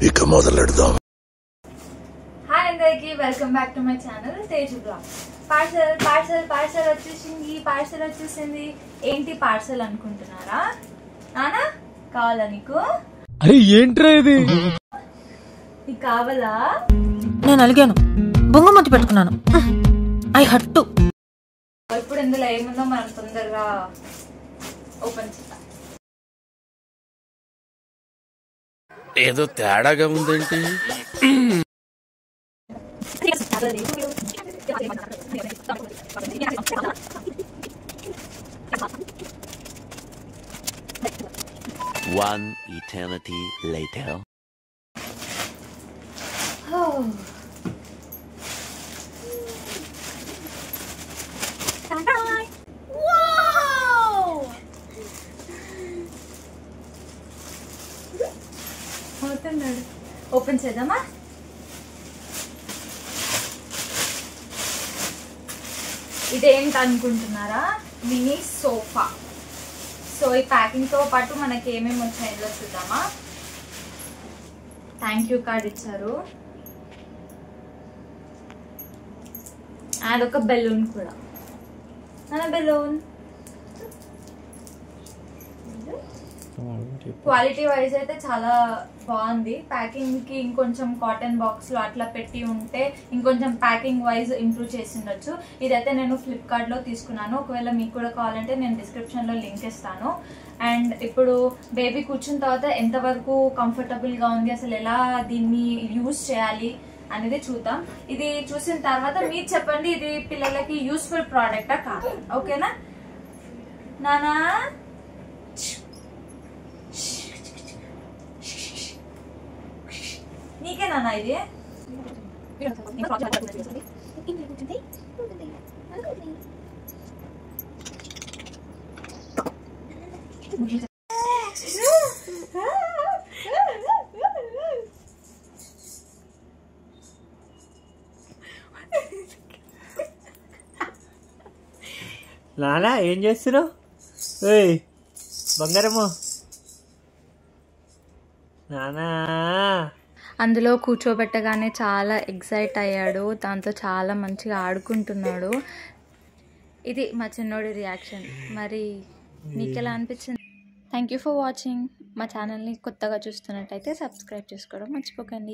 ఇక మొదలెడదాం. హాయ్ అందరికి, welcome back to my channel Teju blog. Parcel వచ్చేసింది. ఏంటి పార్సల్ అనుకుంటున్నారా? నానా కావాలా నీకు? అరే ఏంట్రా ఇది? నీకు కావాలా? నేను అలిగాను, బొంగమతి పెట్టుకున్నాను. I hurt too. ఇప్పుడు ఇందులో ఏముందో మనం తొందరగా ఓపెన్ చేద్దాం. ఏదో తేడాగా ఉందేంటి? One eternity later. అవుతున్నాడు. ఓపెన్ చేద్దామా? ఇదేంటి అనుకుంటున్నారా? Mini sofa. సో ఈ ప్యాకింగ్ తో పాటు మనకి ఏమేమి వచ్చాయో చూద్దామా. థ్యాంక్ యూ కార్డ్ ఇచ్చారు, అండ్ ఒక బెలూన్ కూడా. బెలూన్ క్వాలిటీ వైజ్ అయితే చాలా బాగుంది. ప్యాకింగ్ కి ఇంకొంచెం కాటన్ బాక్స్ లో అట్లా పెట్టి ఉంటే ఇంకొంచెం ప్యాకింగ్ వైజ్ ఇంప్రూవ్ చేసి ఉండొచ్చు. ఇదైతే నేను ఫ్లిప్కార్ట్ లో తీసుకున్నాను. ఒకవేళ మీకు కూడా కావాలంటే నేను డిస్క్రిప్షన్ లో లింక్ ఇస్తాను. అండ్ ఇప్పుడు బేబీ కూర్చున్న తర్వాత ఎంతవరకు కంఫర్టబుల్ గా ఉంది, అసలు ఎలా దీన్ని యూజ్ చేయాలి అనేది చూద్దాం. ఇది చూసిన తర్వాత మీరు చెప్పండి, ఇది పిల్లలకి యూస్ఫుల్ ప్రోడక్టా కాదు. ఓకేనా నానా? నీకే నానా ఇది? నానా ఏం చేస్తున్నావు? ఏయ్ బంగారమ్మా, నానా. అందులో కూర్చోబెట్టగానే చాలా ఎక్సైట్ అయ్యాడు, దాంతో చాలా మంచిగా ఆడుకుంటున్నాడు. ఇది మా చిన్నోడి రియాక్షన్. మరి నీకెలా అనిపించింది? Thank you for watching. మా ఛానల్ని కొత్తగా చూస్తున్నట్టయితే సబ్స్క్రైబ్ చేసుకోవడం మర్చిపోకండి.